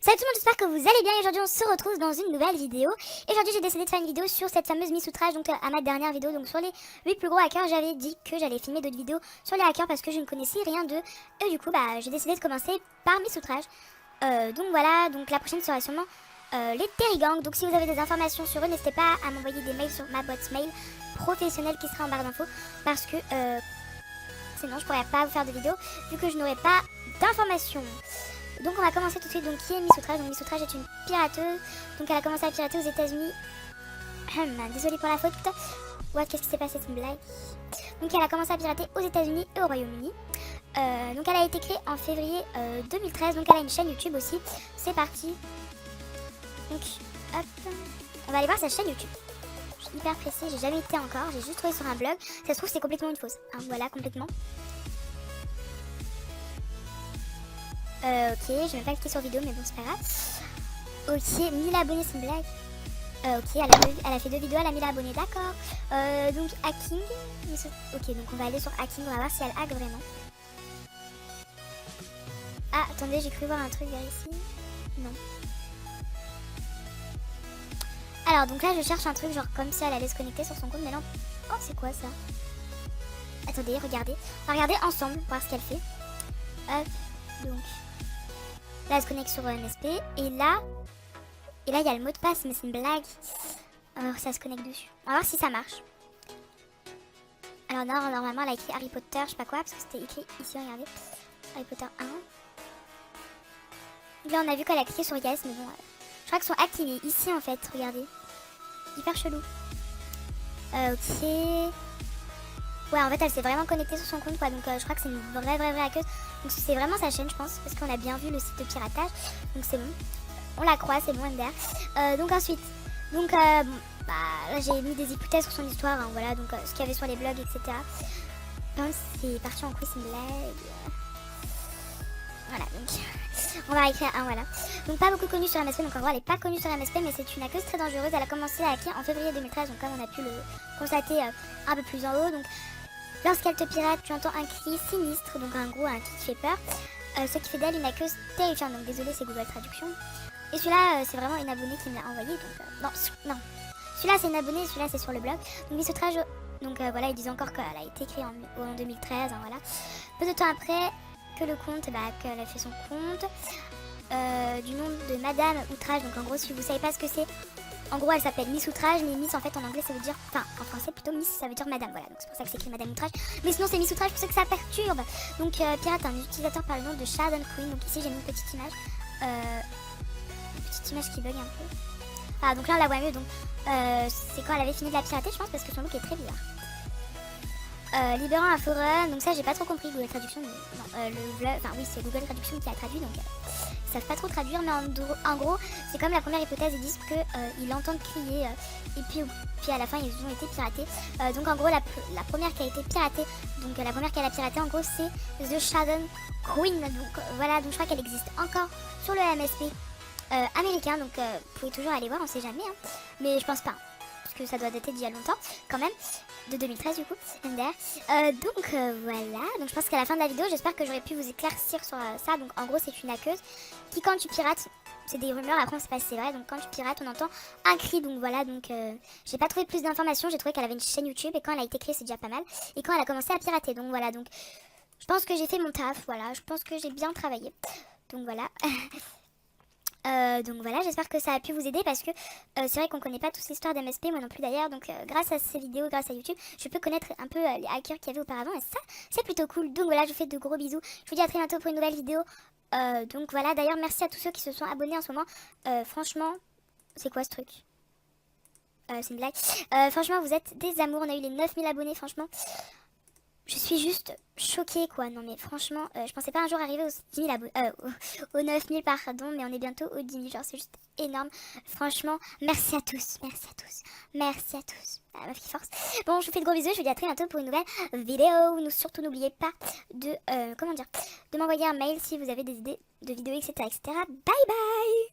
Salut tout le monde, j'espère que vous allez bien. Aujourd'hui on se retrouve dans une nouvelle vidéo. Et aujourd'hui j'ai décidé de faire une vidéo sur cette fameuse Miss Outrage, donc à ma dernière vidéo, donc sur les 8 plus gros hackers. J'avais dit que j'allais filmer d'autres vidéos sur les hackers parce que je ne connaissais rien d'eux. Et du coup j'ai décidé de commencer par Miss Outrage. Donc voilà, donc la prochaine sera sûrement les Terrigangs. Donc si vous avez des informations sur eux, n'hésitez pas à m'envoyer des mails sur ma boîte mail professionnelle qui sera en barre d'infos. Parce que sinon je pourrais pas vous faire de vidéo vu que je n'aurai pas d'informations. Donc on va commencer tout de suite. Donc qui est Miss Outrage? Donc Miss Outrage est une pirateuse. Donc elle a commencé à pirater aux États-Unis. Désolée pour la faute. Ouais, qu'est-ce qui s'est passé? C'est une blague. Donc elle a commencé à pirater aux États-Unis et au Royaume-Uni. Donc elle a été créée en février 2013. Donc elle a une chaîne YouTube aussi. C'est parti. Donc hop, on va aller voir sa chaîne YouTube. Je suis hyper pressée, j'ai jamais été encore. J'ai juste trouvé sur un blog. Ça se trouve c'est complètement une fausse. Hein, voilà, complètement. Ok, je vais même pas cliquer sur vidéo, mais bon, c'est pas grave. Ok, 1000 abonnés, c'est une blague. Ok, elle a fait 2 vidéos, elle a 1000 abonnés, d'accord. Donc, hacking. Ok, donc on va aller sur hacking, on va voir si elle hack vraiment. Ah, attendez, j'ai cru voir un truc vers ici. Non. Alors, donc là, je cherche un truc, genre comme ça, elle allait se connecter sur son compte, mais non. Oh, c'est quoi ça? Attendez, regardez. On va regarder ensemble, voir ce qu'elle fait. Hop, donc. Là, elle se connecte sur MSP. Et là, il y a le mot de passe, mais c'est une blague. Alors, ça se connecte dessus. On va voir si ça marche. Alors, non, normalement, elle a écrit Harry Potter, je sais pas quoi, parce que c'était écrit ici, regardez. Harry Potter 1. Là, on a vu qu'elle a cliqué sur Yes, mais bon, je crois que son hack, il est ici, en fait, regardez. Hyper chelou. Ok. Ouais, en fait, elle s'est vraiment connectée sur son compte, quoi. Donc, je crois que c'est une vraie hackeuse. Donc, c'est vraiment sa chaîne, je pense, parce qu'on a bien vu le site de piratage. Donc, c'est bon. On la croit, c'est bon, MDR. Donc, ensuite, donc, là, j'ai mis des hypothèses sur son histoire, hein, voilà. Donc, ce qu'il y avait sur les blogs, etc. Donc, c'est parti en quiz, c'est une blague. Voilà, donc, on va écrire un, voilà. Donc, pas beaucoup connue sur MSP. Donc, en gros, elle n'est pas connue sur MSP, mais c'est une hackeuse très dangereuse. Elle a commencé à hacker en février 2013. Donc, comme on a pu le constater un peu plus en haut. Donc, lorsqu'elle te pirate, tu entends un cri sinistre, donc en gros un cri qui fait peur, ce qui fait d'elle une hackeuse terrifiante. Donc désolé, c'est Google Traduction. Et celui-là, c'est vraiment une abonnée qui me l'a envoyé. Donc non. Celui-là, c'est une abonnée, celui-là, c'est sur le blog. Donc Miss Outrage, donc voilà, ils disent encore qu'elle a été créée en 2013, hein, voilà. Peu de temps après que le compte, qu'elle a fait son compte, du nom de Madame Outrage. Donc en gros, si vous savez pas ce que c'est, en gros, elle s'appelle Miss Outrage, mais Miss en fait en anglais ça veut dire, enfin en français plutôt Miss ça veut dire Madame, voilà, donc c'est pour ça que c'est écrit Madame Outrage. Mais sinon c'est Miss Outrage pour ceux que ça perturbe. Donc pirate un utilisateur par le nom de Shardon Queen. Donc ici j'ai mis une petite image, qui bug un peu. Ah donc là on la voit mieux, donc c'est quand elle avait fini de la pirater je pense, parce que son look est très bizarre. Libérant un forum, donc ça j'ai pas trop compris Google Traduction, mais non, le blog, enfin oui c'est Google Traduction qui a traduit, donc ils savent pas trop traduire, mais en gros c'est comme la première hypothèse, ils disent que ils l'entendent crier et puis à la fin ils ont été piratés. Donc en gros la première qui a été piratée, donc la première qu'elle a piratée en gros c'est The Shadow Queen. Donc voilà, donc je crois qu'elle existe encore sur le MSP américain, donc vous pouvez toujours aller voir, on sait jamais, hein, mais je pense pas. Parce que ça doit dater d'il y a longtemps quand même, de 2013 du coup, MDR. Donc voilà, donc je pense qu'à la fin de la vidéo, j'espère que j'aurais pu vous éclaircir sur ça. Donc en gros c'est une hackeuse qui quand tu pirates, c'est des rumeurs, après on sait pas si c'est vrai, donc quand tu pirates on entend un cri. Donc voilà, donc j'ai pas trouvé plus d'informations, j'ai trouvé qu'elle avait une chaîne YouTube et quand elle a été créée c'est déjà pas mal. Et quand elle a commencé à pirater, donc voilà, donc je pense que j'ai fait mon taf, voilà, je pense que j'ai bien travaillé. Donc voilà. Donc voilà, j'espère que ça a pu vous aider parce que c'est vrai qu'on connaît pas tous l'histoire d'MSP, moi non plus d'ailleurs. Donc grâce à ces vidéos, grâce à YouTube, je peux connaître un peu les hackers qu'il y avait auparavant et ça, c'est plutôt cool. Donc voilà, je vous fais de gros bisous. Je vous dis à très bientôt pour une nouvelle vidéo. Donc voilà, d'ailleurs merci à tous ceux qui se sont abonnés en ce moment. Franchement, c'est quoi ce truc? C'est une blague. Franchement, vous êtes des amours, on a eu les 9000 abonnés, franchement. Je suis juste choquée quoi, non mais franchement, je pensais pas un jour arriver aux 10 000 abonnés, aux 9000 pardon, mais on est bientôt aux 10 000, genre c'est juste énorme. Franchement, merci à tous, merci à tous. Ah, ma fille force. Bon, je vous fais de gros bisous, je vous dis à très bientôt pour une nouvelle vidéo. Surtout n'oubliez pas de, de m'envoyer un mail si vous avez des idées de vidéos, etc. Bye bye.